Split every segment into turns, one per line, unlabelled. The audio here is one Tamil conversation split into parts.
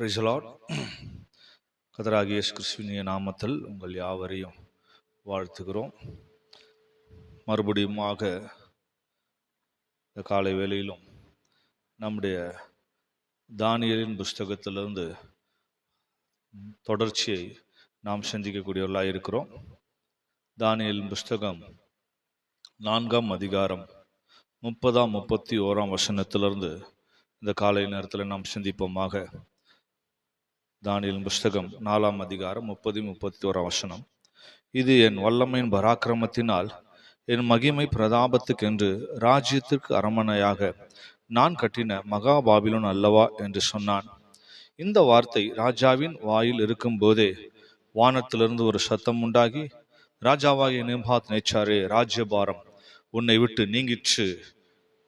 Praise the Lord. கர்த்தராகிய இயேசு கிறிஸ்துவின் நாமத்தில் உங்கள் யாவரையும் வாழ்த்துகிறோம். மறுபடியுமாக இந்த காலை வேளையிலும் நம்முடைய தானியேலின் புஸ்தகத்திலிருந்து தொடர்ச்சியை நாம் சிந்திக்கக்கூடியவர்களாக இருக்கிறோம். தானியேலின் புஸ்தகம் 4ஆம் அதிகாரம் 30ஆம் 31ஆம் வசனத்திலிருந்து இந்த காலை நேரத்தில் நாம் சிந்திப்போமாக. தானியேலின் புஸ்தகம் 4ஆம் அதிகாரம் 30-31 வசனம். இது என் வல்லமையின் பராக்கிரமத்தினால் என் மகிமை பிரதாபத்துக்கென்று ராஜ்யத்திற்கு அரமனையாக நான் கட்டின மகா பாபிலோன் அல்லவா என்று சொன்னான். இந்த வார்த்தை ராஜாவின் வாயில் இருக்கும் போதே வானத்திலிருந்து ஒரு சத்தம் உண்டாகி, ராஜாவாகிய நேபுகாத்நேச்சாரே, ராஜ்யபாரம் உன்னை விட்டு நீங்கிற்று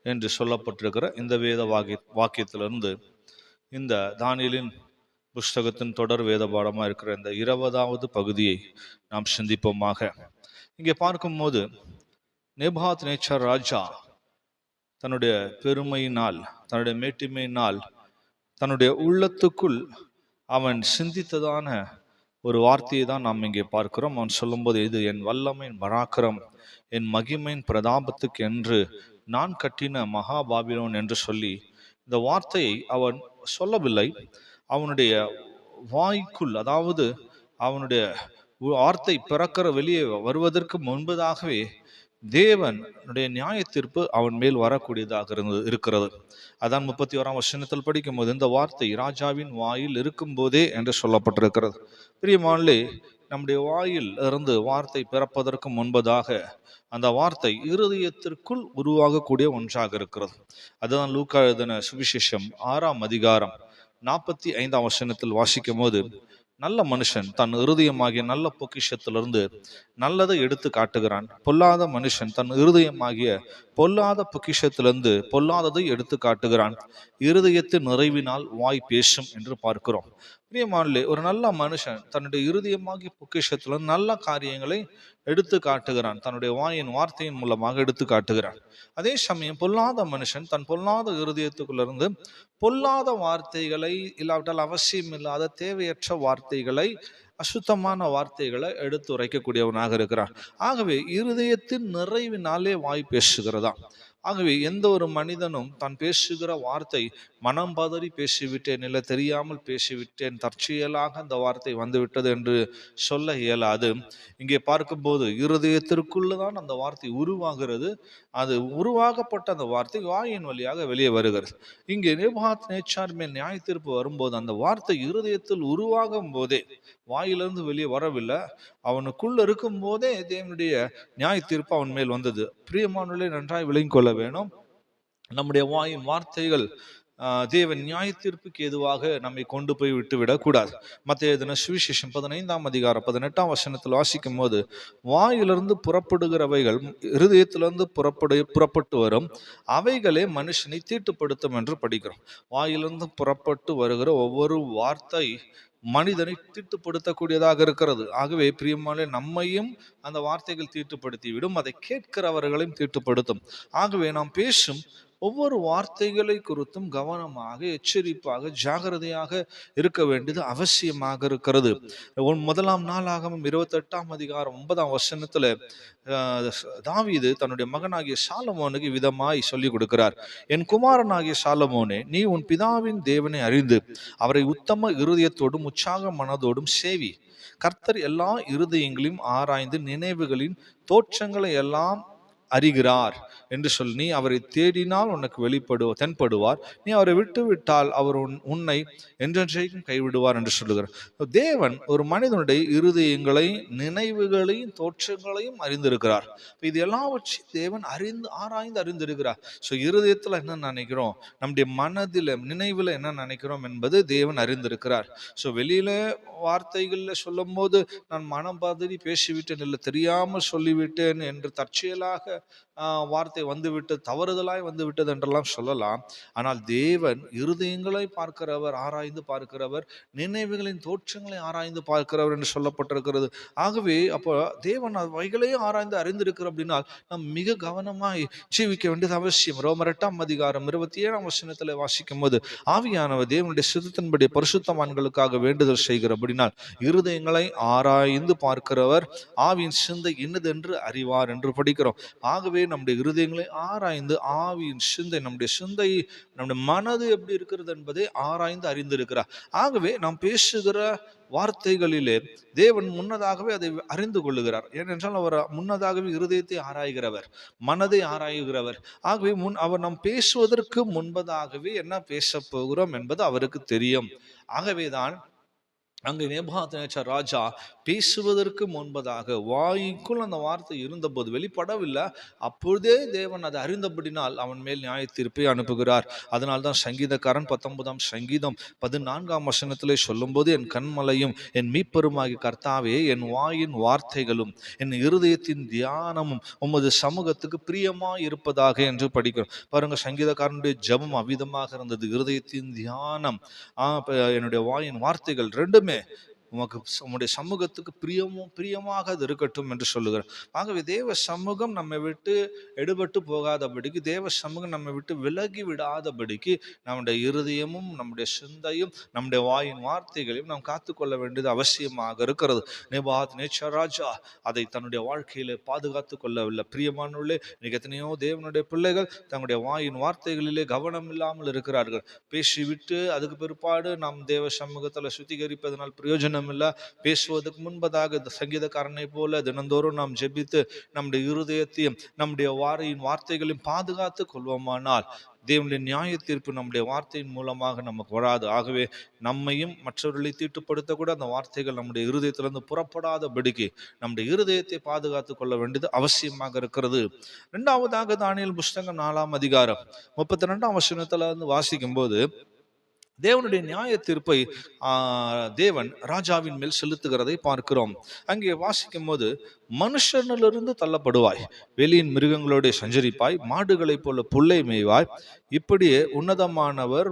என்று சொல்லப்பட்டிருக்கிற இந்த வேத வாக்கியத்திலிருந்து இந்த தானியேலின் புஸ்தகத்தின் தொடர் வேத பாடமாக இருக்கிற இந்த 20வது பகுதியை நாம் சிந்திப்போமாக. இங்கே பார்க்கும்போது நேபுகாத்நேச்சார் ராஜா தன்னுடைய பெருமையினால், தன்னுடைய மேட்டிமையினால், தன்னுடைய உள்ளத்துக்குள் அவன் சிந்தித்ததான ஒரு வார்த்தையை தான் நாம் இங்கே பார்க்கிறோம். அவன் சொல்லும்போது, இது என் வல்லமையின் பராக்கிரம், என் மகிமையின் பிரதாபத்துக்கு என்று நான் கட்டின மகா பாபிலோன் என்று சொல்லி இந்த வார்த்தையை அவன் சொல்லவில்லை. அவனுடைய வாய்க்குள், அதாவது அவனுடைய வார்த்தை பிறக்கிற வெளியே வருவதற்கு முன்பதாகவே தேவனுடைய நியாய தீர்ப்பு அவன் மேல் வரக்கூடியதாக இருக்கிறது. அதான் 31ஆம் வசனத்தில் படிக்கும் போது, இந்த வார்த்தை ராஜாவின் வாயில் இருக்கும் போதே என்று சொல்லப்பட்டிருக்கிறது. பிரியமானே, நம்முடைய வாயில் இருந்து வார்த்தை பிறப்பதற்கு முன்பதாக அந்த வார்த்தை இருதயத்திற்குள் உருவாகக்கூடிய ஒன்றாக இருக்கிறது. அதுதான் லூக்கா எழுதின சுவிசேஷம் 6ஆம் அதிகாரம் 45ஆம் வசனத்தில் வாசிக்கும் போது, நல்ல மனுஷன் தன் இருதயமாகிய நல்ல பொக்கிஷத்திலிருந்து நல்லதை எடுத்து காட்டுகிறான், பொல்லாத மனுஷன் தன் இருதயமாகிய பொல்லாத பொக்கிஷத்திலிருந்து பொல்லாததை எடுத்து காட்டுகிறான், இருதயத்தின் நிறைவினால் வாய் பேசும் என்று பார்க்கிறோம். பிரியமானே, ஒரு நல்ல மனுஷன் தன்னுடைய இருதயமாகிய பொக்கிஷத்திலிருந்து நல்ல காரியங்களை எடுத்து காட்டுகிறான், தன்னுடைய வாயின் வார்த்தையின் மூலமாக எடுத்து காட்டுகிறான். அதே சமயம் பொல்லாத மனுஷன் தன் பொல்லாத இருதயத்துக்குள்ளிருந்து பொல்லாத வார்த்தைகளை, இல்லாவிட்டால் அவசியம் இல்லாத தேவையற்ற வார்த்தைகளை, அசுத்தமான வார்த்தைகளை எடுத்து உரைக்கக்கூடியவனாக இருக்கிறான். ஆகவே இருதயத்தின் நிறைவினாலே வாய் பேசுகிறதா. ஆகவே எந்த ஒரு மனிதனும் தான் பேசுகிற வார்த்தை மனம் பதறி பேசிவிட்டேன், இல்லை தெரியாமல் பேசிவிட்டேன், தற்செயலாக அந்த வார்த்தை வந்துவிட்டது என்று சொல்ல இயலாது. இங்கே பார்க்கும்போது இருதயத்திற்குள்ளதான் அந்த வார்த்தை உருவாகிறது. அது உருவாகப்பட்ட அந்த வார்த்தை வாயின் வழியாக வெளியே வருகிறது. இங்கே நேபுகாத்நேச்சார் மேல் நியாய தீர்ப்பு வரும்போது அந்த வார்த்தை இருதயத்தில் உருவாகும் போதே, வாயிலிருந்து வெளியே வரவில்லை, அவனுக்குள்ள இருக்கும் போதே தேவனுடைய நியாய தீர்ப்பு அவன் மேல் வந்தது. பிரியமானவர்களே, நன்றாய் விளங்கிக் கொள்ள வேணும். நம்முடைய வாயின் வார்த்தைகள் தேவன் நியாய தீர்ப்புக்கு எதுவாக நம்மை கொண்டு போய் விட்டுவிடக் கூடாது. மத்தேயு எழுதின சுவிசேஷம் 15ஆம் அதிகாரம் 18ஆம் வசனத்தில் வாசிக்கும் போது, வாயிலிருந்து புறப்படுகிறவைகள் இருதயத்திலிருந்து புறப்பட்டு வரும், அவைகளே மனுஷனை தீட்டுப்படுத்தும் என்று படிக்கிறோம். வாயிலிருந்து புறப்பட்டு வருகிற ஒவ்வொரு வார்த்தை மனிதனை தீட்டுப்படுத்தக்கூடியதாக இருக்கிறது. ஆகவே பிரியமானே, நம்மையும் அந்த வார்த்தைகள் தீட்டுப்படுத்தி விடும், அதை கேட்கிறவர்களையும் தீட்டுப்படுத்தும். ஆகவே நாம் பேசும் ஒவ்வொரு வார்த்தைகளை குறித்தும் கவனமாக, எச்சரிப்பாக, ஜாகிரதையாக இருக்க வேண்டியது அவசியமாக இருக்கிறது. முதலாம் நாளாகமம் 28ஆம் அதிகாரம் 9ஆம் வசனத்துல தாவீது தன்னுடைய மகனாகிய சாலமோனுக்கு விதமாய் சொல்லிக் கொடுக்கிறார். என் குமாரனாகிய சாலமோனே, நீ உன் பிதாவின் தேவனை அறிந்து அவரை உத்தம இருதயத்தோடும் உற்சாக மனதோடும் சேவி. கர்த்தர் எல்லா இருதயங்களையும் ஆராய்ந்து நினைவுகளின் தோற்றங்களை எல்லாம் அறிகிறார் என்று சொல். நீ அவரை தேடினால் உனக்கு தென்படுவார், நீ அவரை விட்டு விட்டால் அவர் உன்னை என்றென்றைக்கும் கைவிடுவார் என்று சொல்லுகிறார். தேவன் ஒரு மனிதனுடைய இருதயங்களை, நினைவுகளையும் தோற்றங்களையும் அறிந்திருக்கிறார். இது எல்லாவற்றையும் தேவன் ஆராய்ந்து அறிந்திருக்கிறார். ஸோ இருதயத்தில் என்ன நினைக்கிறோம், நம்முடைய மனதில் நினைவில் என்ன நினைக்கிறோம் என்பது தேவன் அறிந்திருக்கிறார். ஸோ வெளியில வார்த்தைகளில் சொல்லும் போது நான் மனம் பதறி பேசிவிட்டேன், இல்லை தெரியாமல் சொல்லிவிட்டேன் என்று தற்செயலாக வார்த்தை வந்துவிட்டது, தவறுதலாய் வந்து விட்டது என்றெல்லாம் சொல்லலாம். ஆனால் தேவன் இருதயங்களை பார்க்கிறவர், ஆராய்ந்து பார்க்கிறவர், நினைவுகளின் தோற்றங்களை ஆராய்ந்து பார்க்கிறவர் என்று சொல்லப்பட்டிருக்கிறது. ஆகவே அப்போ தேவன் அவைகளையும் ஆராய்ந்து அறிந்திருக்கிற அப்படின்னா நாம் மிக கவனமாய் ஜீவிக்க வேண்டியது அவசியம். ரோமர் 8:27 வாசிக்கும் போது, ஆவியானவர் தேவனுடைய சித்தத்தின்படி பரிசுத்தவான்களுக்காக வேண்டுதல் செய்கிறபடினால் இருதயங்களை ஆராய்ந்து பார்க்கிறவர் ஆவியின் சிந்தை இன்னதென்று அறிவார் என்று படிக்கிறோம். ஆகவே நம்முடைய இருதயங்களை ஆராய்ந்து ஆவியின் சிந்தை, நம்முடைய சிந்தை, நம்முடைய மனது எப்படி இருக்கிறது என்பதை ஆராய்ந்து அறிந்திருக்கிறார். ஆகவே நாம் பேசுகிற வார்த்தைகளிலே தேவன் முன்னதாகவே அதை அறிந்து கொள்ளுகிறார். ஏனென்றால் அவர் முன்னதாகவே இருதயத்தை ஆராய்கிறவர், மனதை ஆராய்கிறவர். ஆகவே அவர் நாம் பேசுவதற்கு முன்பதாகவே என்ன பேச போகிறோம் என்பது அவருக்கு தெரியும். ஆகவேதான் அங்கே நேபுகாத்நேச்சர் ராஜா பேசுவதற்கு முன்பதாக வாய்க்குள் அந்த வார்த்தை இருந்தபோது வெளிப்படவில்லை. அப்பொழுதே தேவன் அதை அறிந்தபடினால் அவன் மேல் நியாய தீர்ப்பை அனுப்புகிறார். அதனால்தான் சங்கீதக்காரன் 19ஆம் சங்கீதம் 14ஆம் சொல்லும் போது, என் கண்மலையும் என் மீட்பெருமாகிய கர்த்தாவே, என் வாயின் வார்த்தைகளும் என் இருதயத்தின் தியானமும் உமது சமூகத்துக்கு பிரியமா இருப்பதாக என்று படிக்கிறோம். பாருங்க, சங்கீதக்காரனுடைய ஜெபம் அவ்விதமாக இருந்தது. இருதயத்தின் தியானம், என்னுடைய வாயின் வார்த்தைகள் ரெண்டுமே உம்முடைய சமூகத்துக்கு பிரியமாக அது இருக்கட்டும் என்று சொல்லுகிறார். ஆகவே தேவ சமூகம் நம்மை விட்டு எடுபட்டு போகாதபடிக்கு, தேவ சமூகம் நம்மை விட்டு விலகி விடாதபடிக்கு நம்முடைய இருதயமும் நம்முடைய சிந்தையும் நம்முடைய வாயின் வார்த்தைகளையும் நாம் காத்துக்கொள்ள வேண்டியது அவசியமாக இருக்கிறது. நேபுகாத்நேச்சர் ராஜா அதை தன்னுடைய வாழ்க்கையில பாதுகாத்து கொள்ளவில்லை. பிரியமானவர்களே, இன்னைக்கு எத்தனையோ தேவனுடைய பிள்ளைகள் தங்களுடைய வாயின் வார்த்தைகளிலே கவனம் இல்லாமல் இருக்கிறார்கள். பேசிவிட்டு அதுக்கு பிற்பாடு நாம் தேவ சமூகத்தில் சுத்திகரிப்பதனால் பிரயோஜனம் இல்ல. பேசுவதற்கு முன்பதாக இந்த சங்கீதக்காரனை போல தினந்தோறும் நாம் ஜெபித்து நம்முடைய இருதயத்தையும் நம்முடைய வார்த்தைகளையும் பாதுகாத்து கொள்வோமானால் தேவனுடைய நியாய தீர்ப்பு நம்முடைய வார்த்தையின் மூலமாக நமக்கு வராது. ஆகவே நம்மையும் மற்றவர்களை தீட்டுப்படுத்த கூட அந்த வார்த்தைகள் நம்முடைய இருதயத்திலிருந்து புறப்படாதபடிக்கு நம்முடைய இருதயத்தை பாதுகாத்து கொள்ள வேண்டியது அவசியமாக இருக்கிறது. இரண்டாவதாக தானியேல் புஸ்தகம் 4ஆம் அதிகாரம் 32ஆம் வசனத்துல வாசிக்கும் போது, தேவனுடைய நியாய தீர்ப்பை தேவன் ராஜாவின் மேல் செலுத்துகிறதை பார்க்கிறோம். அங்கே வாசிக்கும் போது, மனுஷனிலிருந்து தள்ளப்படுவாய், வெளியின் மிருகங்களோட சஞ்சரிப்பாய், மாடுகளைப் போல புல்லை மேய்வாய், இப்படியே உன்னதமானவர்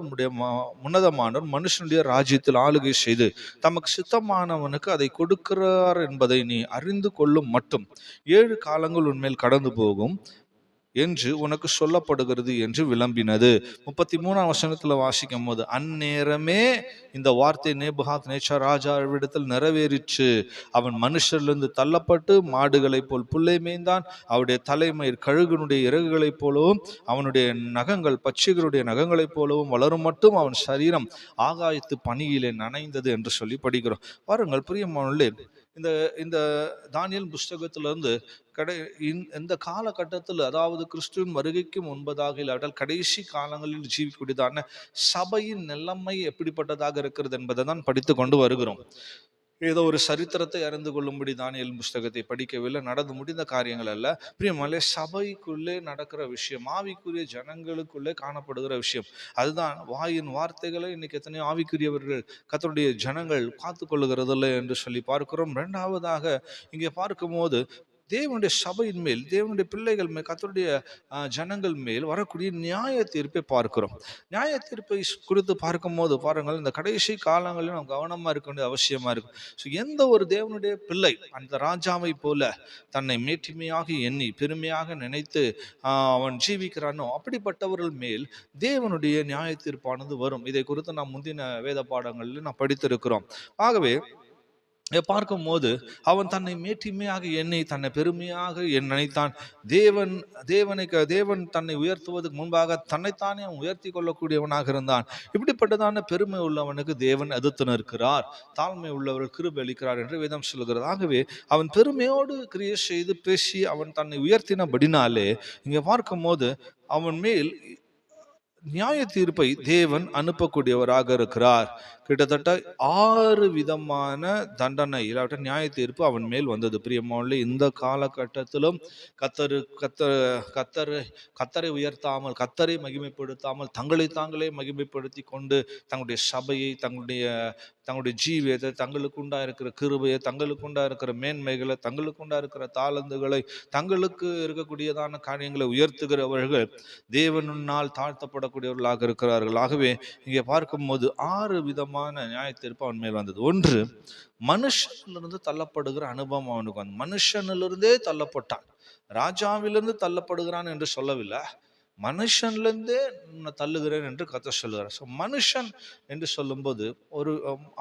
மனுஷனுடைய ராஜ்யத்தில் ஆளுகை செய்து தமக்கு சித்தமானவனுக்கு அதை கொடுக்கிறார் என்பதை நீ அறிந்து கொள்ளும் மட்டும் 7 காலங்கள் உன்மேல் கடந்து போகும் என்று உனக்கு சொல்லப்படுகிறது என்று விளம்பினது. 33ஆம் வசனத்துல வாசிக்கும் போது, அந்நேரமே இந்த வார்த்தை நேபுகாத்நேச்சர் ராஜாவிடத்தில் நிறைவேறிற்று. அவன் மனுஷரிலிருந்து தள்ளப்பட்டு மாடுகளைப் போல் புல்லை மேய்ந்தான். அவருடைய தலைமயிர் கழுகுனுடைய இறகுகளைப் போலவும் அவனுடைய நகங்கள் பட்சிகளுடைய நகங்களைப் போலவும் வளரும் மட்டும் அவன் சரீரம் ஆகாயத்து பனியிலே நனைந்தது என்று சொல்லி படிக்கிறோம். பாருங்கள் பிரியமானவர்களே, இந்த தானியேல் புஸ்தகத்திலிருந்து இந்த காலகட்டத்தில், அதாவது கிறிஸ்துவின் வருகைக்கு முன்பதாக இல்லாவிட்டால் கடைசி காலங்களில் ஜீவிக்கூடியதான சபையின் நிலைமை எப்படிப்பட்டதாக இருக்கிறது என்பதை தான் படித்து கொண்டு வருகிறோம். ஏதோ ஒரு சரித்திரத்தை அறிந்து கொள்ளும்படி தானியேல் புஸ்தகத்தை படிக்கவில்லை, நடந்து முடிந்த காரியங்கள் அல்ல. பிரியமானவர்களே, சபைக்குள்ளே நடக்கிற விஷயம், ஆவிக்குரிய ஜனங்களுக்குள்ளே காணப்படுகிற விஷயம். அதுதான் வாயின் வார்த்தைகளை இன்னைக்கு எத்தனையோ ஆவிக்குரியவர்கள், கர்த்தருடைய ஜனங்கள் காத்து கொள்ளுகிறதில்லை என்று சொல்லி பார்க்கிறோம். இரண்டாவதாக இங்கே பார்க்கும்போது, தேவனுடைய சபையின் மேல், தேவனுடைய பிள்ளைகள் மேல், கர்த்தருடைய ஜனங்கள் மேல் வரக்கூடிய நியாய தீர்ப்பை பார்க்கிறோம். நியாய தீர்ப்பை குறித்து பார்க்கும் போது பாருங்கள், இந்த கடைசி காலங்களில் நாம் கவனமா இருக்க வேண்டிய அவசியமா இருக்கு. எந்த ஒரு தேவனுடைய பிள்ளை அந்த ராஜாவை போல தன்னை மேட்டிமையாக எண்ணி பெருமையாக நினைத்து அவன் ஜீவிக்கிறானோ, அப்படிப்பட்டவர்கள் மேல் தேவனுடைய நியாய தீர்ப்பானது வரும். இதை குறித்து நாம் முந்தின வேத பாடங்களில் நாம் படித்திருக்கிறோம். ஆகவே பார்க்கும் போது, அவன் தன்னை மேட்டிமையாக எண்ணி தன்னை பெருமையாக நினைத்தான். தேவன் தன்னை உயர்த்துவதற்கு முன்பாக தன்னைத்தானே உயர்த்தி கொள்ளக்கூடியவனாக இருந்தான். இப்படிப்பட்டதான பெருமை உள்ளவனுக்கு தேவன் எதிர்த்து நிற்கிறார், தாழ்மை உள்ளவர்கள் கிருபை அளிக்கிறார் என்று வேதம் சொல்லுகிறது. ஆகவே அவன் பெருமையோடு கிரியை செய்து பேசி அவன் தன்னை உயர்த்தினபடினாலே இங்கே பார்க்கும் போது அவன் மேல் நியாய தீர்ப்பை தேவன் அனுப்பக்கூடியவராக இருக்கிறார். கிட்டத்தட்ட 6 விதமான தண்டனை இல்லாவிட்ட நியாய தீர்ப்பு அவன் மேல் வந்தது. பிரியமானவர்களே, இந்த காலகட்டத்திலும் கத்தரை உயர்த்தாமல், கத்தரை மகிமைப்படுத்தாமல், தங்களை தாங்களே மகிமைப்படுத்தி கொண்டு தங்களுடைய சபையை, தங்களுடைய தங்களுடைய ஜீவியத்தை, தங்களுக்கு உண்டா இருக்கிற கிருபையை, தங்களுக்கு உண்டா இருக்கிற மேன்மைகளை, தங்களுக்கு உண்டா இருக்கிற தாளந்துகளை, தங்களுக்கு இருக்கக்கூடியதான காரியங்களை உயர்த்துகிறவர்கள் தேவனால் தாழ்த்தப்படக்கூடியவர்களாக இருக்கிறார்கள். ஆகவே இங்கே பார்க்கும்போது 6 விதமான நியாயத்தீர்ப்பு அவன் மேல் வந்தது. ஒன்று, மனுஷனிலிருந்து தள்ளப்படுகிற அனுபவம் அவனுக்கு வந்து, மனுஷனிலிருந்தே தள்ளப்பட்டான். ராஜாவிலிருந்து தள்ளப்படுகிறான் என்று சொல்லவில்லை, மனுஷன்லேருந்தே தள்ளுகிறேன் என்று கர்த்தர் சொல்லுகிறார். ஸோ மனுஷன் என்று சொல்லும்போது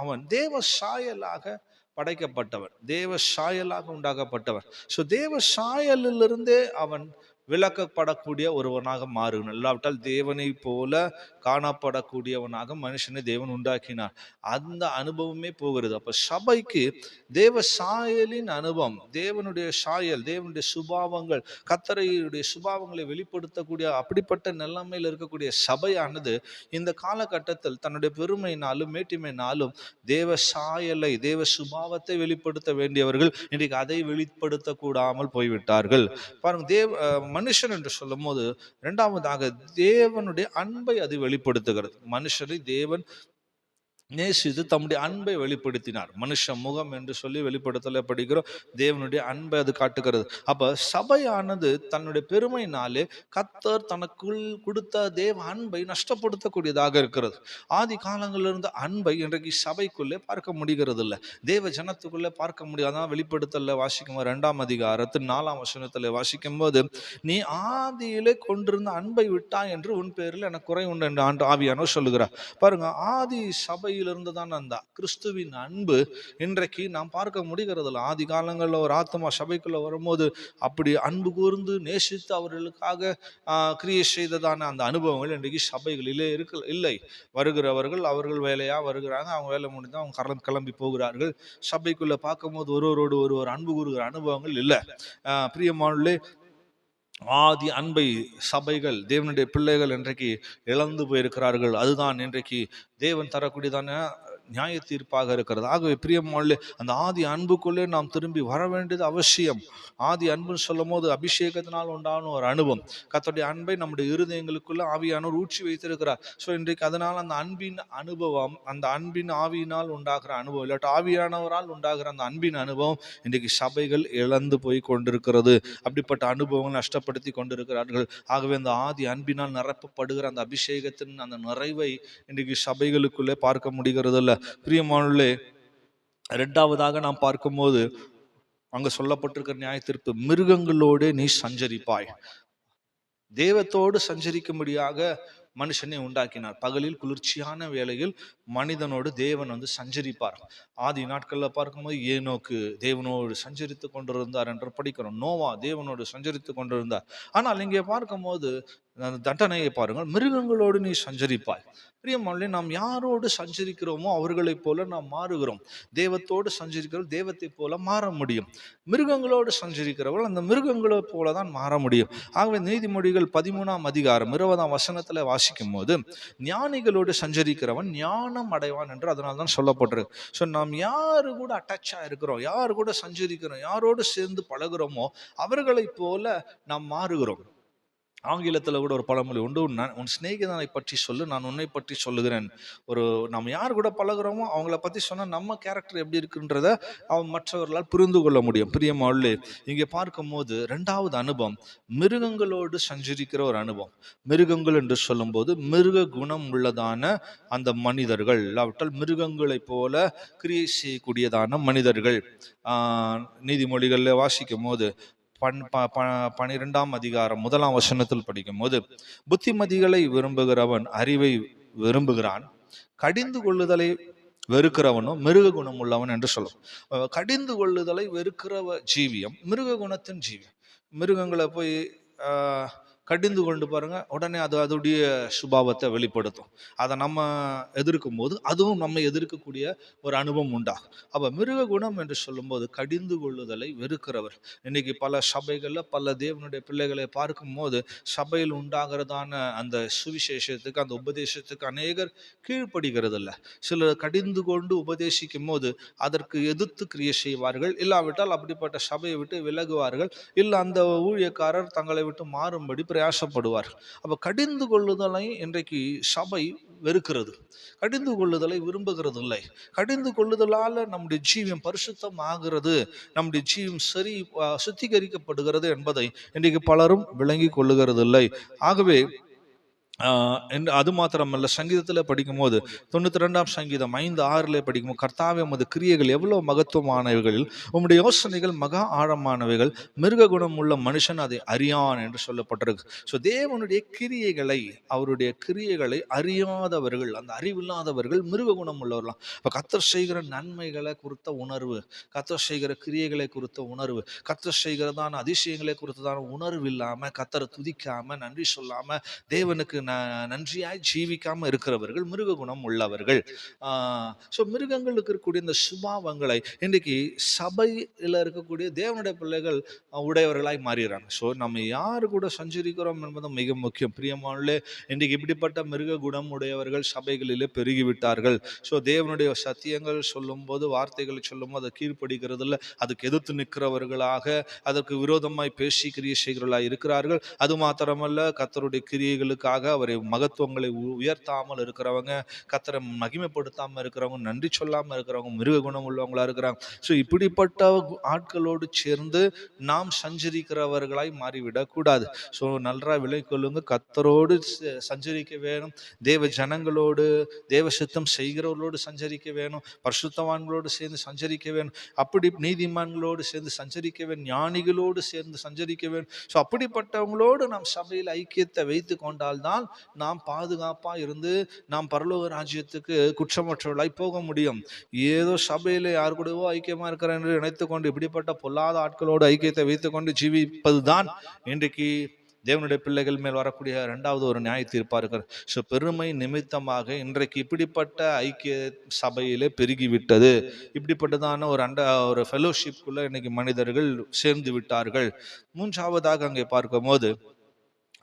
அவன் தேவ சாயலாக படைக்கப்பட்டவன், தேவ சாயலாக உண்டாக்கப்பட்டவன். ஸோ தேவ சாயலிலிருந்தே அவன் விளக்கப்படக்கூடிய ஒருவனாக மாறுகிறான். இல்லாவிட்டால் தேவனை போல காணப்படக்கூடியவனாக மனுஷனை தேவன் உண்டாக்கினார். அந்த அனுபவமே போகிறது. அப்ப சபைக்கு தேவ சாயலின் அனுபவம், தேவனுடைய சாயல், தேவனுடைய சுபாவங்கள், கர்த்தருடைய சுபாவங்களை வெளிப்படுத்தக்கூடிய அப்படிப்பட்ட நிலைமையில் இருக்கக்கூடிய சபையானது இந்த காலகட்டத்தில் தன்னுடைய பெருமையினாலும் மேட்டிமையினாலும் தேவ சாயலை, தேவ சுபாவத்தை வெளிப்படுத்த வேண்டியவர்கள் இன்றைக்கு அதை வெளிப்படுத்தக்கூடாமல் போய்விட்டார்கள். பாருங்க, மனுஷன் என்று சொல்லும் போது இரண்டாவதாக தேவனுடைய அன்பை அது வெளிப்படுத்துகிறது. மனுஷரை தேவன் நேசித்து தம்முடைய அன்பை வெளிப்படுத்தினார். மனுஷ முகம் என்று சொல்லி வெளிப்படுத்தல படிக்கிறோம். தேவனுடைய அன்பை அது காட்டுகிறது. அப்ப சபையானது தன்னுடைய பெருமையினாலே கர்த்தர் தனக்குள் கொடுத்த தேவ அன்பை நஷ்டப்படுத்தக்கூடியதாக இருக்கிறது. ஆதி காலங்களில் இருந்த அன்பை இன்றைக்கு சபைக்குள்ளே பார்க்க முடிகிறது இல்லை, தேவ ஜனத்துக்குள்ளே பார்க்க முடியாதான். வெளிப்படுத்தல வாசிக்கும் 2ஆம் அதிகாரத்தில் 4ஆம் வசனத்தில் வாசிக்கும் போது, நீ ஆதியிலே கொண்டிருந்த அன்பை விட்டாய் என்று உன் பேரில் எனக்கு குறை உண்டு என்று ஆவியானவர் சொல்லுகிறார். பாருங்க, ஆதி சபை இருந்துதான் அந்த கிறிஸ்துவின் அன்பு இன்றைக்கு நாம் பார்க்க முடிகிறது இல்லை. ஆதி காலங்களில் ஒரு ஆத்மா சபைக்குள்ள வரும்போது அப்படி அன்பு கூர்ந்து நேசித்து அவர்களுக்காக கிரியை செய்ததான அந்த அனுபவங்கள் இன்றைக்கு சபைகளிலே இல்லை. வருகிறவர்கள் அவர்கள் வேலையா வருகிறாங்க, அவங்க வேலை முடிந்தால் அவங்க கிளம்பி போகிறார்கள். சபைக்குள்ள பார்க்கும்போது ஒருவரோடு ஒருவர் அன்பு கூறுகிற அனுபவங்கள் இல்லை. பிரியமானவர்களே, ஆதி அன்பை சபைகள், தேவனுடைய பிள்ளைகள் இன்றைக்கு இழந்து போயிருக்கிறார்கள். அதுதான் இன்றைக்கு தேவன் தரக்கூடியதான நியாய தீர்ப்பாக இருக்கிறது. ஆகவே பிரியமானவர்களே, அந்த ஆதி அன்புக்குள்ளே நாம் திரும்பி வர வேண்டியது அவசியம். ஆதி அன்புன்னு சொல்லும் போது அபிஷேகத்தினால் உண்டான ஒரு அனுபவம், கர்த்தருடைய அன்பை நம்முடைய இருதயங்களுக்குள்ள ஆவியானவர் ஊற்றி வைத்திருக்கிறார். ஸோ இன்றைக்கு அதனால் அந்த அன்பின் அனுபவம், அந்த அன்பின் ஆவியினால் உண்டாகிற அனுபவம், இல்லாட்டி ஆவியானவரால் உண்டாகிற அந்த அன்பின் அனுபவம் இன்றைக்கு சபைகள் இழந்து போய் கொண்டிருக்கிறது. அப்படிப்பட்ட அனுபவங்கள் நஷ்டப்படுத்தி கொண்டிருக்கிறார்கள். ஆகவே அந்த ஆதி அன்பினால் நிரப்பப்படுகிற அந்த அபிஷேகத்தின் அந்த நிறைவை இன்றைக்கு சபைகளுக்குள்ளே பார்க்க முடிகிறது இல்லை. பிரியமானவர்களே, இரண்டாவதாக நாம் பார்க்கும்போது அங்க சொல்லப்பட்டிருக்கிற நியாயத்தீர்ப்பு, மிருகங்களோடு நீ சஞ்சரிப்பாய். தேவத்தோடு சஞ்சரிக்கும்படியாக மனுஷனை உண்டாக்கினார். பகலில் குளிர்ச்சியான வேளையில் மனிதனோடு தேவன் சஞ்சரிப்பார். ஆதி நாட்களில் பார்க்கும்போது ஏனோக்கு தேவனோடு சஞ்சரித்து கொண்டிருந்தார் என்று படிக்கிறோம். நோவா தேவனோடு சஞ்சரித்து கொண்டிருந்தார். ஆனால் இங்கே பார்க்கும்போது தண்டனையை பாருங்கள், மிருகங்களோடு நீ சஞ்சரிப்பாய். பிரியமானவர்களே, நாம் யாரோடு சஞ்சரிக்கிறோமோ அவர்களைப் போல நாம் மாறுகிறோம். தேவத்தோடு சஞ்சரிக்கிறோம், தேவத்தை போல மாற முடியும். மிருகங்களோடு சஞ்சரிக்கிறவர்கள் அந்த மிருகங்களை போல தான் மாற முடியும். ஆகவே நீதிமொழிகள் 13ஆம் அதிகாரம் 20ஆம் வசனத்துல வாசிக்கும் போது, ஞானிகளோடு சஞ்சரிக்கிறவன் ஞானம் அடைவான் என்று அதனால தான் சொல்லப்பட்டிருக்கு. ஸோ நாம் யாரு கூட அட்டாச்சா இருக்கிறோம், யாரு கூட சஞ்சரிக்கிறோம், யாரோடு சேர்ந்து பழகிறோமோ அவர்களை போல நாம் மாறுகிறோம். ஆங்கிலத்தில் கூட ஒரு பழமொழி உண்டு, உன் சிநேகிதனை பற்றி சொல்லு, நான் உன்னை பற்றி சொல்லுகிறேன். நம்ம யார் கூட பழகிறோமோ அவங்கள பற்றி சொன்னால் நம்ம கேரக்டர் எப்படி இருக்குன்றத மற்றவர்களால் புரிந்து கொள்ள முடியும். பிரியமானவர்களே, இங்கே பார்க்கும்போது இரண்டாவது அனுபவம் மிருகங்களோடு சஞ்சரிக்கிற ஒரு அனுபவம். மிருகங்கள் என்று சொல்லும்போது மிருக குணம் உள்ளதான அந்த மனிதர்கள், இல்லாவிட்டால் மிருகங்களை போல கிரியை செய்யக்கூடியதான மனிதர்கள். நீதிமொழிகளில் வாசிக்கும் போது 12ஆம் அதிகாரம் 1ஆம் வசனத்தில் படிக்கும் போது, புத்திமதிகளை விரும்புகிறவன் அறிவை விரும்புகிறான், கடிந்து கொள்ளுதலை வெறுக்கிறவனும் மிருக குணம் உள்ளவன் என்று சொல்லும். கடிந்து கொள்ளுதலை வெறுக்கிற ஜீவியம் மிருக குணத்தின் ஜீவியம். மிருகங்களை போய் கடிந்து கொண்டு பாருங்க, உடனே அது அதோடைய சுபாவத்தை வெளிப்படுத்தும். அதை நம்ம எதிர்க்கும் போது அதுவும் நம்ம எதிர்க்கக்கூடிய ஒரு அனுபவம் உண்டாகும். அப்போ மிருக குணம் என்று சொல்லும்போது கடிந்து கொள்ளுதலை வெறுக்கிறவர். இன்னைக்கு பல சபைகளில் பல தேவனுடைய பிள்ளைகளை பார்க்கும் போது சபையில் உண்டாகிறதான அந்த சுவிசேஷத்துக்கு, அந்த உபதேசத்துக்கு அநேகர் கீழ்ப்படுகிறது இல்லை. சிலர் கடிந்து கொண்டு உபதேசிக்கும் போது அதற்கு எதிர்த்து கிரியை செய்வார்கள், இல்லாவிட்டால் அப்படிப்பட்ட சபையை விட்டு விலகுவார்கள், இல்லை அந்த ஊழியக்காரர் தங்களை விட்டு மாறும்படி பிரயாசப்படுவார். அப்ப கடிந்து கொள்ளுதலை இன்றைக்கு சபை வெறுக்கிறது, கடிந்து கொள்ளுதலை விரும்புகிறது இல்லை. கடிந்து கொள்ளுதலால நம்முடைய ஜீவியம் பரிசுத்தம் ஆகிறது, நம்முடைய ஜீவியம் சரி சுத்திகரிக்கப்படுகிறது என்பதை இன்றைக்கு பலரும் விளங்கி கொள்ளுகிறது இல்லை. ஆகவே அது மாத்திரமல்ல, சங்கீதத்தில் படிக்கும் போது 92ஆம் சங்கீதம் 5:6 படிக்கும், கர்த்தாவே உமது கிரியைகள் எவ்வளவு மகத்துவமானவைகள், உம்முடைய யோசனைகள் மகா ஆழமானவைகள், மிருக குணம் உள்ள மனுஷன் அதை அறியான் என்று சொல்லப்பட்டிருக்கு. ஸோ தேவனுடைய கிரியைகளை, அவருடைய கிரியைகளை அறியாதவர்கள், அந்த அறிவில்லாதவர்கள் மிருக குணம் உள்ளவர்களாம். இப்போ கர்த்தர் செய்கிற நன்மைகளை குறித்த உணர்வு, கர்த்தர் செய்கிற கிரியைகளை குறித்த உணர்வு, கர்த்தர் செய்கிறதான அதிசயங்களை குறித்ததான உணர்வு இல்லாம, கர்த்தரை துதிக்காம நன்றி சொல்லாம தேவனுக்கு நன்றியாய் ஜீவிக்காம இருக்கிறவர்கள் மிருக குணம் உள்ளவர்கள். ஸோ மிருகங்களுக்கு இருக்கக்கூடிய இந்த சுபாவங்களை இன்றைக்கு சபையில் இருக்கக்கூடிய தேவனுடைய பிள்ளைகள் உடையவர்களாய் மாறுகிறாங்க. ஸோ நம்ம யாரு கூட சஞ்சரிக்கிறோம் என்பது மிக முக்கியம். பிரியமானே, இன்றைக்கு இப்படிப்பட்ட மிருக குணம் உடையவர்கள் சபைகளிலே பெருகிவிட்டார்கள். ஸோ தேவனுடைய சத்தியங்கள் சொல்லும் போது, வார்த்தைகளை சொல்லும் போது அதை கீழ்ப்படுகிறது இல்லை, அதுக்கு எதிர்த்து நிற்கிறவர்களாக, அதற்கு விரோதமாய் பேசி கிரியை செய்கிறவர்களாக இருக்கிறார்கள். அது மாத்திரமல்ல, கர்த்தருடைய கிரியைகளுக்காக அவரை மகத்துவங்களை உயர்த்தாமல் இருக்கிறவங்க, கர்த்தரை மகிமைப்படுத்தாமல் இருக்கிறவங்க, நன்றி சொல்லாமல் இருக்கிறவங்க மிருக குணம் உள்ளவங்களா இருக்கிறாங்க. ஸோ இப்படிப்பட்ட ஆட்களோடு சேர்ந்து நாம் சஞ்சரிக்கிறவர்களாய் மாறிவிடக் கூடாது. ஸோ நல்லா விலை கொள்ளுங்க, கர்த்தரோடு சஞ்சரிக்க வேணும், தேவ ஜனங்களோடு, தேவ சித்தம் செய்கிறவர்களோடு சஞ்சரிக்க வேணும், பரிசுத்தவான்களோடு சேர்ந்து சஞ்சரிக்க வேணும், அப்படி நீதிமான்களோடு சேர்ந்து சஞ்சரிக்க வேணும், ஞானிகளோடு சேர்ந்து சஞ்சரிக்க வேணும். ஸோ அப்படிப்பட்டவங்களோடு நாம் சபையில் ஐக்கியத்தை வைத்து கொண்டால்தான் நாம் பாதுகாப்பா இருந்து நாம் பரலோக ராஜ்யத்துக்கு குற்றமற்றவர்களாய் போக முடியும். ஏதோ சபையில யாரு கூடவோ ஐக்கியமா இருக்கிறேன் என்று நினைத்துக் கொண்டு இப்படிப்பட்ட பொல்லாத ஆட்களோடு ஐக்கியத்தை வைத்துக் கொண்டு ஜீவிப்பதுதான் இன்றைக்கு தேவனுடைய பிள்ளைகள் மேல் வரக்கூடிய இரண்டாவது ஒரு நியாய தீர்ப்பா இருக்கிறது. ஸோ பெருமை நிமித்தமாக இன்றைக்கு இப்படிப்பட்ட ஐக்கிய சபையிலே பெருகிவிட்டது. இப்படிப்பட்டதான ஒரு ஃபெலோஷிப்குள்ள இன்னைக்கு மனிதர்கள் சேர்ந்து விட்டார்கள். மூன்றாவதாக அங்கே பார்க்கும் போது,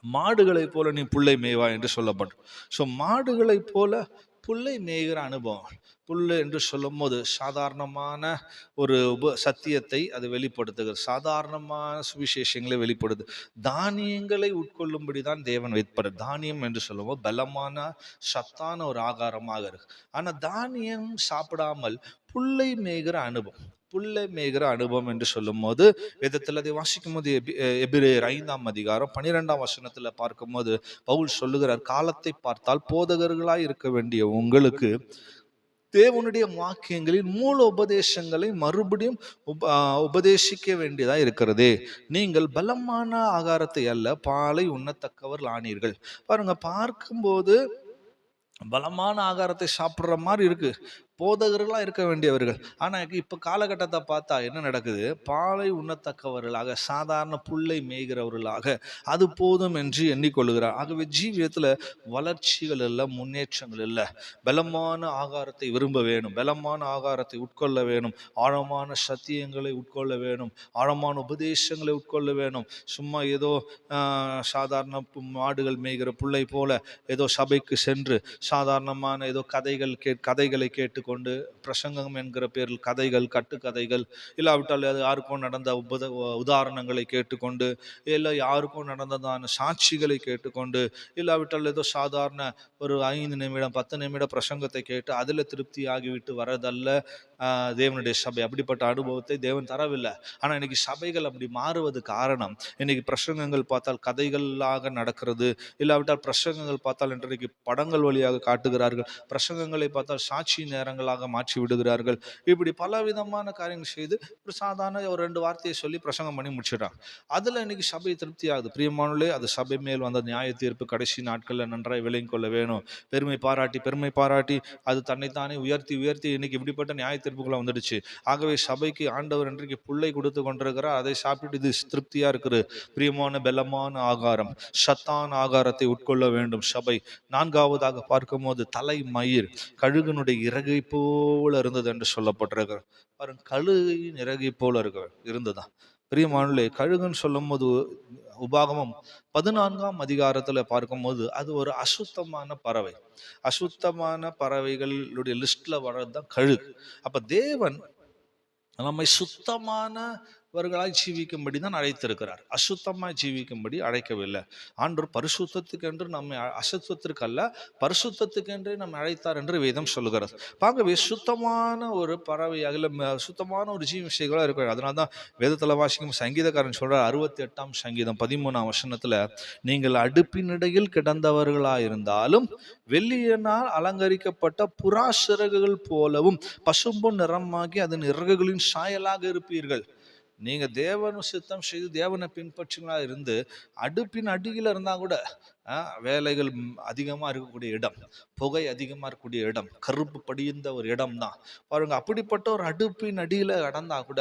மாடுகளை போல நீ புல்லை மேய்வா என்று சொல்லப்படும். ஸோ மாடுகளை போல புல்லை மேய்கிற அனுபவம். புல் என்று சொல்லும் போது சாதாரணமான ஒரு சத்தியத்தை அது வெளிப்படுத்துகிறது, சாதாரணமான சுவிசேஷங்களை வெளிப்படுது. தானியங்களை உட்கொள்ளும்படி தான் தேவன் வைப்பது. தானியம் என்று சொல்லும் போது பலமான சத்தான ஒரு ஆகாரமாக இருக்கு. ஆனா தானியம் சாப்பிடாமல் புல்லை மேய்கிற அனுபவம், புல்லை மேய்கிற அனுபவம் என்று சொல்லும் போது வேதத்தில் அதை வாசிக்கும் போது எபிரேயர் 5ஆம் அதிகாரம் 12ஆம் வசனத்துல பார்க்கும் போது பவுல் சொல்லுகிறார், காலத்தை பார்த்தால் போதகர்களாய் இருக்க வேண்டிய உங்களுக்கு தேவனுடைய வாக்கியங்களின் மூல உபதேசங்களை மறுபடியும் உபதேசிக்க வேண்டியதா இருக்கிறதே. நீங்கள் பலமான ஆகாரத்தை அல்ல பாலை உண்ணத்தக்கவர்கள் ஆனீர்கள். பாருங்க, பார்க்கும்போது பலமான ஆகாரத்தை சாப்பிட்ற மாதிரி இருக்கு, போதகர்களாக இருக்க வேண்டியவர்கள். ஆனால் இப்போ காலகட்டத்தை பார்த்தா என்ன நடக்குது? பாலை உண்ணத்தக்கவர்களாக, சாதாரண புல்லை மேய்கிறவர்களாக அது போதும் என்று எண்ணிக்கொள்கிறார். ஆகவே ஜீவியத்தில் வளர்ச்சிகள் இல்லை, முன்னேற்றங்கள் இல்லை. பலமான ஆகாரத்தை விரும்ப வேணும், பலமான ஆகாரத்தை உட்கொள்ள வேணும், ஆழமான சத்தியங்களை உட்கொள்ள வேணும், ஆழமான உபதேசங்களை உட்கொள்ள வேணும். சும்மா ஏதோ சாதாரண மாடுகள் மேய்கிற புல்லை போல ஏதோ சபைக்கு சென்று சாதாரணமான ஏதோ கதைகளை கேட்டு கொண்டு, பிரசங்கம் என்கிற பேரில் கதைகள், கட்டுக்கதைகள், இல்லாவிட்டால் அது யாருக்கும் நடந்த உதாரணங்களை கேட்டுக்கொண்டு, இல்லை யாருக்கும் நடந்ததான சாட்சிகளை கேட்டுக்கொண்டு, இல்லாவிட்டால் ஏதோ சாதாரண ஒரு 5 நிமிடம் 10 நிமிட பிரசங்கத்தை கேட்டு அதில் திருப்தி ஆகிவிட்டு வரதல்ல தேவனுடைய சபை. அப்படிப்பட்ட அனுபவத்தை தேவன் தரவில்லை. ஆனால் இன்னைக்கு சபைகள் அப்படி மாறுவது காரணம், இன்னைக்கு பிரசங்கங்கள் பார்த்தால் கதைகளாக நடக்கிறது, இல்லாவிட்டால் பிரசங்கங்கள் பார்த்தால் இன்றைக்கு படங்கள் வழியாக காட்டுகிறார்கள், பிரசங்கங்களை பார்த்தால் சாட்சி நேரங்களாக மாற்றி விடுகிறார்கள். இப்படி பல விதமான காரியங்கள் செய்து ஒரு சாதாரண ஒரு 2 வார்த்தையை சொல்லி பிரசங்கம் பண்ணி முடிச்சிடறாங்க. அதில் இன்னைக்கு சபை திருப்தி ஆகுது. பிரியமானவர்களே, அது சபை மேல் வந்த நியாய தீர்ப்பு கடைசி நாட்களில் நன்றாய் விளங்கிக் கொள்ள வேணும். பெருமை பாராட்டி அது தன்னைத்தானே உயர்த்தி இன்னைக்கு இப்படிப்பட்ட நியாய தீர்ப்புகளை வந்துடுச்சு. ஆகவே சபைக்கு ஆண்டவர் இன்றைக்கு புல்லை கொடுத்து கொண்டிருக்கிறார், அதை சாப்பிட்டு இது திருப்தியா இருக்குது. பிரியமான பலமான ஆகாரம், சத்தான ஆகாரத்தை உட்கொள்ள வேண்டும் சபை. 4ஆவதாக பார்க்கும் போது தலை மயிர் கழுகனுடைய இறகை போல இருந்தது என்று சொல்லப்பட்டிருக்கிறது. பாருங்க, கழுகின் இறகை போல இருந்ததுதான். பிரியமானே, கழுகுன்னு சொல்லும் போது உபாகமம் 14ஆம் அதிகாரத்துல பார்க்கும்போது அது ஒரு அசுத்தமான பறவை. அசுத்தமான பறவைகளுடைய லிஸ்ட்ல வர்றதுதான் கழுகு. அப்ப தேவன் நம்மை சுத்தமான அவர்களாய் ஜீவிக்கும்படி தான் அழைத்திருக்கிறார். அசுத்தமாய் ஜீவிக்கும்படி அழைக்கவில்லை. ஆண்டவர் பரிசுத்தத்துக்கு என்று நம்மை அசுத்தத்திற்கு அல்ல, பரிசுத்தத்துக்கு என்றே நம்மை அழைத்தார் என்று வேதம் சொல்லுகிறது. பார்க்கவே சுத்தமான ஒரு பறவையாக இல்லை, சுத்தமான ஒரு ஜீவசைகளாக இருக்கிறார். அதனால தான் வேதத்தில் வாசிக்கும் சங்கீதக்காரன் சொல்றார், 68ஆம் சங்கீதம் 13ஆம் வசனத்துல, நீங்கள் அடுப்பினிடையில் கிடந்தவர்களாயிருந்தாலும் வெள்ளியினால் அலங்கரிக்கப்பட்ட புறா சிறகுகள் போலவும் பசும்பொன் நிறமாகி அதன் இறகுகளின் சாயலாக இருப்பீர்கள். நீங்க தேவனு சித்தம் செய்து தேவனை பின்பற்றுங்களா இருந்து அடுப்பின் அடியில் இருந்தா கூட வேலைகள் அதிகமா இருக்கக்கூடிய இடம், புகை அதிகமா இருக்கக்கூடிய இடம், கருப்பு படிந்த ஒரு இடம் தான் பாருங்க. அப்படிப்பட்ட ஒரு அடுப்பின் அடியில கடந்தா கூட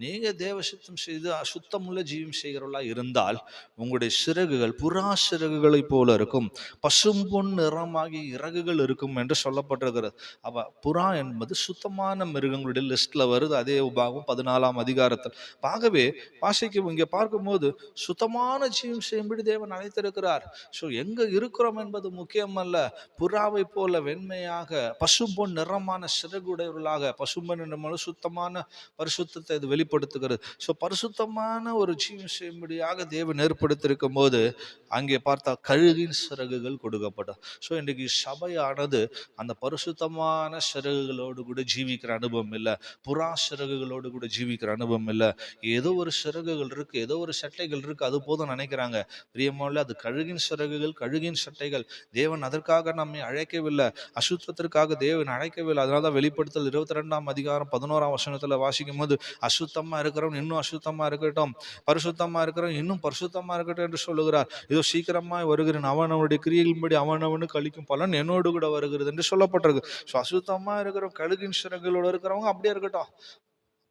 நீங்க தேவ சித்தம் செய்து அசுத்தமுள்ள ஜீவம் செய்கிறவர்களா இருந்தால் உங்களுடைய சிறகுகள் புறா சிறகுகளை போல இருக்கும், பசும்பொன் நிறமாகி இறகுகள் இருக்கும் என்று சொல்லப்பட்டிருக்கிறது. அப்ப புறா என்பது சுத்தமான மிருகங்களுடைய லிஸ்ட்ல வருது, அதே உபாகம் 14ஆம் அதிகாரத்தில். ஆகவே வாசிக்கும் இங்கே பார்க்கும்போது சுத்தமான ஜீவம் செய்யும்படி தேவன் அழைத்திருக்கிறார். ஸோ எங்க இருக்கிறோம் என்பது முக்கியமல்ல. புறாவை போல வெண்மையாக பசும்பொன் நிறமான சிறகுடையவர்களாக, பசும்பொன் நிறமான சுத்தமான பரிசுத்தத்தை இது வெளிப்படுத்துகிறது. ஸோ பரிசுத்தமான ஒரு ஜீவம் செய்யும்படியாக தேவன் ஏற்படுத்தியிருக்கும் போது அங்கே பார்த்தா கழுகின் சிறகுகள் கொடுக்கப்படும். ஸோ இன்றைக்கு சபையானது அந்த பரிசுத்தமான சிறகுகளோடு கூட ஜீவிக்கிற அனுபவம் இல்லை, புறா சிறகுகளோடு கூட ஜீவிக்கிற அனுபவம் இல்லை. ஏதோ ஒரு சிறகுகள் இருக்கு, ஏதோ ஒரு சட்டைகள் இருக்கு, அது போதும் நினைக்கிறாங்க. பிரியமானவர்களே, அது கழுகின் சிறகுகள், கழுகின் சட்டைகள். தேவன் அதற்காக நம்மை அழைக்கவில்லை, அசுத்தத்திற்காக தேவன் அழைக்கவில்லை. அதனாலதான் வெளிப்படுத்தல் 22ஆம் அதிகாரம் 11ஆம் வசனத்துல வாசிக்கும் போது, அசுத்தமா இருக்கிறவன் இன்னும் அசுத்தமா இருக்கட்டும், பரிசுத்தமா இருக்கிறவன் இன்னும் பரிசுத்தமா இருக்கட்டும் என்று சொல்லுகிறார். இதோ சீக்கிரமாய் வருகிறேன், அவனுடைய கிரியைகளின்படி அவனவனுக்கு அளிக்கும் பலன் என்னோடு கூட வருகிறது என்று சொல்லப்பட்டிருக்கு. அசுத்தமா இருக்கிறவங்க, கழுகின் சிறகுகளோடு இருக்கிறவங்க அப்படியே இருக்கட்டும்,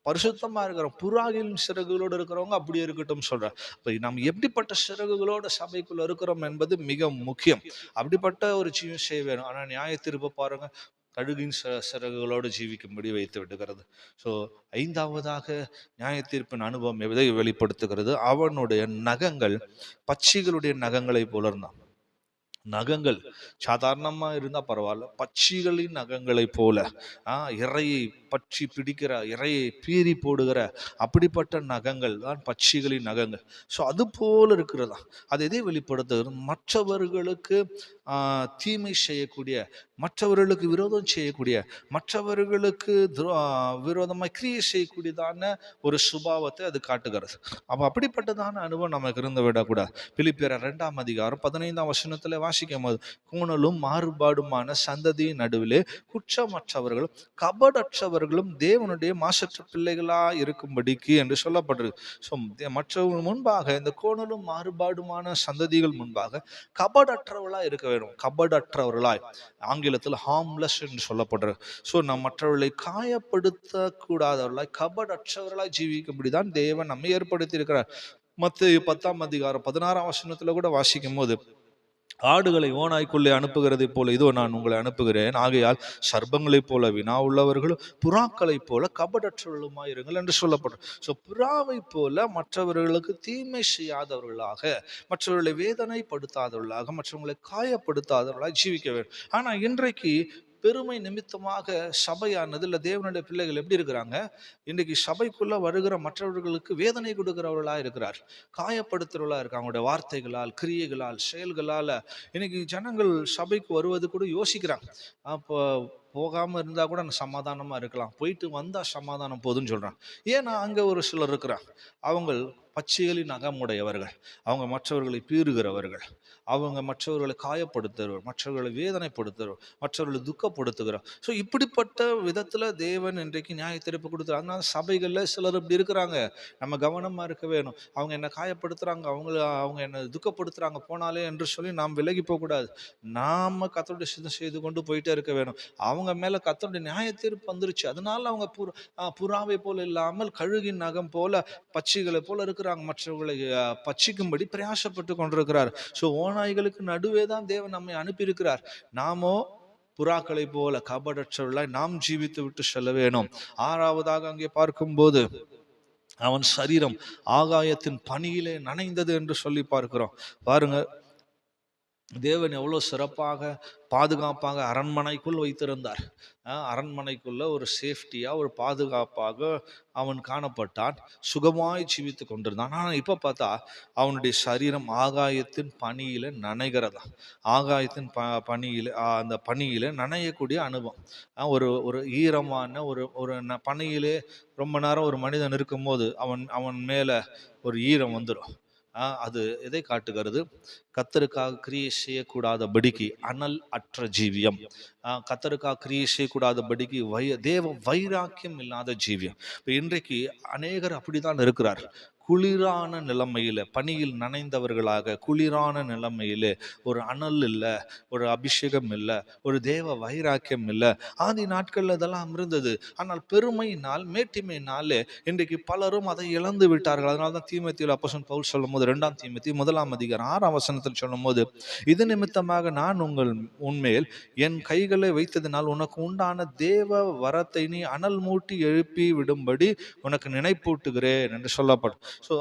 பரிசுத்தமா இருக்கிற புறாகின் சிறகுகளோடு இருக்கிறவங்க அப்படியே இருக்கட்டும் சொல்ற. இப்ப நம்ம எப்படிப்பட்ட சிறகுகளோட சபைக்குள்ள இருக்கிறோம் என்பது மிக முக்கியம். அப்படிப்பட்ட ஒரு ஜீவம் செய்ய வேணும். ஆனா நியாய தீர்ப்பு பாருங்க, கழுகின் சிறகுகளோடு ஜீவிக்கும்படி வைத்து விடுகிறது. ஸோ 5ஆவதாக நியாய தீர்ப்பின் அனுபவம் எதை வெளிப்படுத்துகிறது? அவனுடைய நகங்கள் பட்சிகளுடைய நகங்களை போல இருந்தான். நகங்கள் சாதாரணமா இருந்தா பரவாயில்ல, பட்சிகளின் நகங்களை போல இறையை பற்றி பிடிக்கிற, இறையை பீறி போடுகிற அப்படிப்பட்ட நகங்கள் தான் பட்சிகளின் நகங்கள். ஸோ அது போல இருக்கிறதா. அது எதை வெளிப்படுத்துகிறது? மற்றவர்களுக்கு தீமை செய்யக்கூடிய, மற்றவர்களுக்கு விரோதம் செய்யக்கூடிய, மற்றவர்களுக்கு விரோதமாக கிரியை செய்யக்கூடியதான ஒரு சுபாவத்தை அது காட்டுகிறது. அப்போ அப்படிப்பட்டதான அனுபவம் நமக்கு இருந்து விடக்கூடாது. பிலிப்பியர் 2ஆம் அதிகாரம் 15ஆம் வசனத்துல வாசிக்கும் போது, கூணலும் மாறுபாடுமான சந்ததியின் நடுவிலே குற்றமற்றவர்களும் கபடற்றவர்களும் தேவனுடைய மாசற்ற பிள்ளைகளா இருக்கும்படிக்கு என்று சொல்லப்படுறது. ஸோ மற்றவர்கள் முன்பாக, இந்த கோணலும் மாறுபாடுமான சந்ததிகள் முன்பாக கபடற்றவர்களா இருக்க வேண்டும். கபடற்றவர்களாய், ஆங்கிலத்தில் ஹார்ம்லெஸ் என்று சொல்லப்படுறது. ஸோ நம் மற்றவர்களை காயப்படுத்த கூடாதவர்களாய், கபடற்றவர்களாய் ஜீவிக்கும்படிதான் தேவன் நம்மை ஏற்படுத்தி இருக்கிறார். மத்தேயு 10ஆம் அதிகாரம் 16ஆம் வசனத்துல கூட வாசிக்கும் போது, ஆடுகளை ஓநாய்க்குள்ளே அனுப்புகிறதை போல இதோ நான் உங்களை அனுப்புகிறேன், ஆகையால் சர்ப்பங்களைப் போல வினா உள்ளவர்களும் புறாக்களைப் போல கபடற்றவர்களுமாயிருங்கள் என்று சொல்லப்படும். ஸோ புறாவை போல மற்றவர்களுக்கு தீமை செய்யாதவர்களாக, மற்றவர்களை வேதனைப்படுத்தாதவர்களாக, மற்றவர்களை காயப்படுத்தாதவர்களாக ஜீவிக்க வேண்டும். ஆனா இன்றைக்கு பெருமை நிமித்தமாக சபையானது இல்லை தேவனுடைய பிள்ளைகள் எப்படி இருக்கிறாங்க? இன்றைக்கு சபைக்குள்ள வருகிற மற்றவர்களுக்கு வேதனை கொடுக்கிறவர்களா இருக்கிறார், காயப்படுத்துறவர்களா இருக்காங்க. அவங்களுடைய வார்த்தைகளால், கிரியைகளால், செயல்களால் இன்னைக்கு ஜனங்கள் சபைக்கு வருவது கூட யோசிக்கிறாங்க. அப்போ போகாம இருந்தா கூட சமாதானமா இருக்கலாம், போயிட்டு வந்தா சமாதானம் போதுன்னு சொல்றாங்க. ஏன்னா அங்க ஒரு சிலர் இருக்கிறாங்க, அவங்க பச்சைகளின் அகமுடையவர்கள், அவங்க மற்றவர்களை பீறுகிறவர்கள், அவங்க மற்றவர்களை காயப்படுத்துகிறவர், மற்றவர்களை வேதனைப்படுத்துகிறவர், மற்றவர்களை துக்கப்படுத்துகிறவர். ஸோ இப்படிப்பட்ட விதத்துல தேவன் இன்றைக்கு நியாய தீர்ப்பு கொடுத்துரு. அதனால சபைகள்ல சிலர் இப்படி இருக்கிறாங்க, நம்ம கவனமா இருக்க வேணும். அவங்க என்ன காயப்படுத்துறாங்க, அவங்க என்ன துக்கப்படுத்துறாங்க போனாலே என்று சொல்லி நாம் விலகி போகக்கூடாது. நாம கர்த்தருடைய சித்தம் செய்து கொண்டு போயிட்டே இருக்க வேணும். அவங்க மேல கர்த்தருடைய நியாய தீர்ப்பு வந்துருச்சு, அதனால அவங்க புறாவை போல இல்லாமல் கழுகின் நகம் போல, பட்சிகளை போல இருக்கிறாங்க, மற்றவர்களை பட்சிக்கும்படி பிரயாசப்பட்டு கொண்டிருக்கிறார். ஸோ ஓநாய்களுக்கு நடுவே தான் தேவன் நம்மை அனுப்பியிருக்கிறார். நாமோ புறாக்களை போல கபடற்றவர்களாய் நாம் ஜீவித்து விட்டு செல்ல வேணும். 6ஆவதாக அங்கே பார்க்கும்போது, அவன் சரீரம் ஆகாயத்தின் பனியிலே நனைந்தது என்று சொல்லி பார்க்கிறோம். பாருங்க, தேவன் எவ்வளோ சிறப்பாக பாதுகாப்பாக அரண்மனைக்குள் வைத்திருந்தார். அரண்மனைக்குள்ள ஒரு சேஃப்டியா ஒரு பாதுகாப்பாக அவன் காணப்பட்டான். சுகமாய் ஜீவித்து கொண்டிருந்தான். ஆனால் இப்போ பார்த்தா அவனுடைய சரீரம் ஆகாயத்தின் பனியில நனைகிறதா. ஆகாயத்தின் பனியில அந்த பனியில நனையக்கூடிய அனுபவம். ஒரு ஒரு ஈரமான ஒரு ஒரு பனியிலே ரொம்ப நேரம் ஒரு மனிதன் இருக்கும்போது அவன் அவன் மேல ஒரு ஈரம் வந்துடும். அது எதை காட்டுகிறது? கத்தருக்காக கிரியை செய்யக்கூடாதபடிக்கு அனல் அற்ற ஜீவியம், கத்தருக்காக கிரியை செய்யக்கூடாதபடிக்கு தேவ வைராக்கியம் இல்லாத ஜீவியம். இப்போ இன்றைக்கு அநேகர் அப்படித்தான் இருக்கிறார். குளிரான நிலைமையில பனியில் நனைந்தவர்களாக குளிரான நிலைமையில ஒரு அனல் இல்லை, ஒரு அபிஷேகம் இல்லை, ஒரு தேவ வைராக்கியம் இல்லை. ஆதி நாட்கள்ல இதெல்லாம் இருந்தது. ஆனால் பெருமையினால் மேட்டிமையினாலே இன்றைக்கு பலரும் அதை இழந்து விட்டார்கள். அதனால்தான் தீமோத்தேயுவில் அப்போஸ்தலன் பவுல் சொல்லும் போது 2 தீமோத்தேயு 1 சொல்லும் போது, இது நிமித்தமாக நான் உன்மேல் என் கைகளை வைத்ததினால் உனக்கு உண்டான தேவ வரத்தை நீ அனல் மூட்டி எழுப்பி விடும்படி உனக்கு நினைப்பூட்டுகிறேன் என்று சொல்லப்படும். ஸோ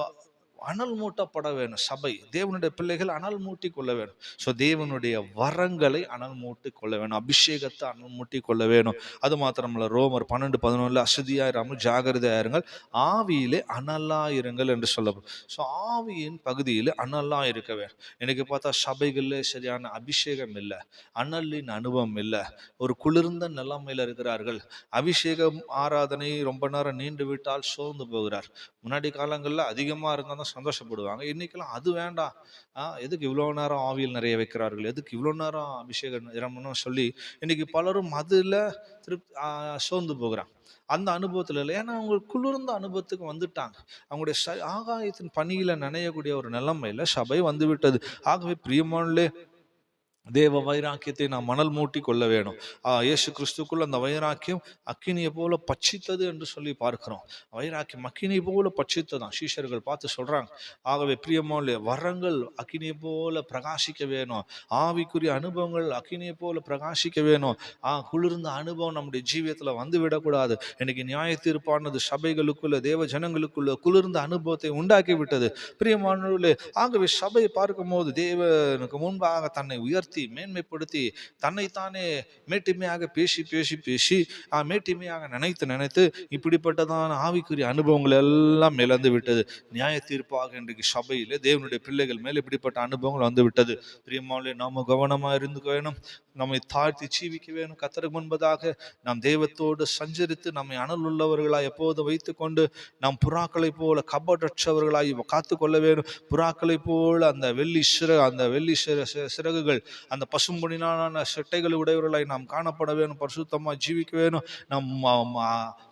அனல் மூட்டப்பட வேணும். சபை தேவனுடைய பிள்ளைகள் அனல் மூட்டி கொள்ள வேணும். ஸோ தேவனுடைய வரங்களை அனல் மூட்டி கொள்ள வேணும். அபிஷேகத்தை அனல் மூட்டி கொள்ள வேணும். அது மாத்திரமல்ல, ரோமர் 12:11 அசுதியாயிராமல் ஜாகிரதையாயிருங்கள், ஆவியிலே அனலாயிருங்கள் என்று சொல்லப்படும். ஸோ ஆவியின் பகுதியில் அனலா இருக்க வேணும். எனக்கு பார்த்தா சபைகளில் சரியான அபிஷேகம் இல்லை, அனலின் அனுபவம் இல்லை, ஒரு குளிர்ந்த நிலைமையில் இருக்கிறார்கள். அபிஷேகம் ஆராதனை ரொம்ப நேரம் நீண்டு விட்டால் சோர்ந்து போகிறார். முன்னாடி காலங்களில் அதிகமாக இருந்தால் தான் சந்தோஷப்படுவாங்க. இன்னைக்கெல்லாம் அது வேண்டாம், எதுக்கு இவ்வளோ நேரம் ஆவியில் நிறைய வைக்கிறார்கள், எதுக்கு இவ்வளோ நேரம் அபிஷேகம் நிரம்பணும் சொல்லி இன்னைக்கு பலரும் அதில் சோர்ந்து போகிறாங்க. அந்த அனுபவத்தில் இல்லை. ஏன்னா அவங்க குளிர்ந்த அனுபவத்துக்கு வந்துட்டாங்க. அவங்களுடைய ஆகாயத்தின் பணியில நனையக்கூடிய ஒரு நிலைமையில சபை வந்து விட்டது. ஆகவே பிரியமானே, தேவ வைராக்கியத்தை நாம் மணல் மூட்டி கொள்ள வேணும். இயேசு கிறிஸ்துக்குள்ள அந்த வைராக்கியம் அக்கினியை போல பட்சித்தது என்று சொல்லி பார்க்கிறோம். வைராக்கியம் அக்கினியை போல பட்சித்ததான் சீஷர்கள் பார்த்து சொல்றாங்க. ஆகவே பிரியமானே, வரங்கள் அக்கினியை போல பிரகாசிக்க வேணும். ஆவிக்குரிய அனுபவங்கள் அக்கினியை போல பிரகாசிக்க வேணும். குளிர்ந்த அனுபவம் நம்முடைய ஜீவியத்துல வந்து விடக்கூடாது. இன்னைக்கு நியாய தீர்ப்பானது சபைகளுக்குள்ள தேவ ஜனங்களுக்குள்ள குளிர்ந்த அனுபவத்தை உண்டாக்கி விட்டது. பிரியமானவர்களே, ஆகவே சபையை பார்க்கும்போது தேவனுக்கு முன்பாக தன்னை உயர்த்தி மேன்மைப்படுத்தி தன்னைத்தானே மேட்டிமையாக பேசி பேசி பேசி மேட்டிமையாக நினைத்து இப்படிப்பட்டதான ஆவிக்குரிய அனுபவங்கள் எல்லாம் இழந்து விட்டது. நியாய தீர்ப்பாக இன்றைக்கு சபையிலே தேவனுடைய பிள்ளைகள் மேல் இப்படிப்பட்ட அனுபவங்கள் வந்து விட்டது. பிரியமானவர்களே, நாம கவனமா இருந்து வேணும். நம்மை தாழ்த்தி ஜீவிக்க வேணும். கர்த்தருக்கு முன்பதாக நாம் தெய்வத்தோடு சஞ்சரித்து நம்மை அனல் உள்ளவர்களாய் எப்போதும் வைத்துக்கொண்டு நாம் புறாக்களை போல கபடற்றவர்களாய் காத்து கொள்ள வேணும். புறாக்களை போல அந்த வெள்ளி சிறகுகள், அந்த பசும்பொனினான செட்டைகள் உடையவர்களாய் நாம் காணப்பட வேணும். பரிசுத்தமாக ஜீவிக்க வேணும். நம்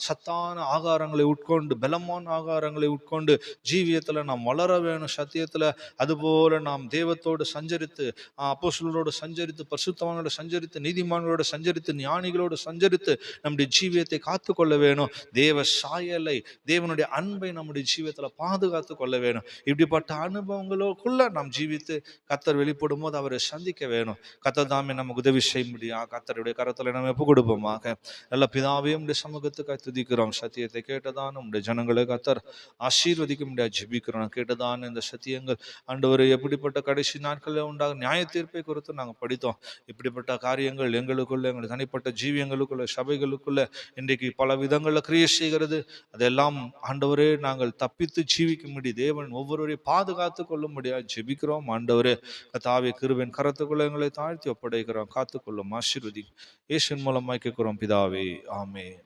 சத்தான ஆகாரங்களை உட்கொண்டு, பலமான ஆகாரங்களை உட்கொண்டு ஜீவியத்துல நாம் வளர வேணும் சத்தியத்துல. அதுபோல நாம் தெய்வத்தோடு சஞ்சரித்து, அப்போஸ்தலரோடு சஞ்சரித்து, பரிசுத்தவான்களோடு சஞ்சரித்து, நீதிமான்களோடு சஞ்சரித்து, ஞானிகளோடு சஞ்சரித்து நம்முடைய ஜீவியத்தை காத்து கொள்ள வேணும். தேவ சாயலை, தேவனுடைய அன்பை நம்முடைய ஜீவியத்துல பாதுகாத்து கொள்ள வேணும். இப்படிப்பட்ட அனுபவங்களுக்குள்ள நாம் ஜீவித்து கர்த்தர் வெளிப்படும் போது அவரை சந்திக்க வேணும். கர்த்தர் தாமே நமக்கு உதவி செய்ய முடியும். கர்த்தருடைய கரத்துல நம்ம ஒப்பு கொடுப்போமாக. நல்ல பிதாவே, உடைய சமூகத்துக்காக துதிக்கிறோம். சத்தியத்தை கேட்டதான் நம்முடைய ஜனங்களை கர்த்தர் ஆசீர்வதிக்க முடியாது ஜெபிக்கிறோம். கேட்டதான் இந்த சத்தியங்கள் ஆண்டவரே, எப்படிப்பட்ட கடைசி நாட்களில் உண்டாக நியாய தீர்ப்பை குறித்து நாங்கள் படித்தோம். இப்படிப்பட்ட காரியங்கள் எங்களுக்குள்ள, எங்கள் தனிப்பட்ட ஜீவியங்களுக்குள்ள, சபைகளுக்குள்ள இன்றைக்கு பல விதங்களில் கிரியை செய்கிறது. அதெல்லாம் ஆண்டவரே நாங்கள் தப்பித்து ஜீவிக்கும்படி தேவன் ஒவ்வொருவரையும் பாதுகாத்து கொள்ள முடியாது ஜெபிக்கிறோம். ஆண்டவரே, கர்த்தாவே, கிருபையின் கரத்துக்குள்ள எங்களை தாழ்த்தி ஒப்படைக்கிறோம். காத்துக்கொள்ளும், ஆசீர்வதி. இயேசுவின் மூலமாய் கேட்கிறோம் பிதாவே, ஆமென்.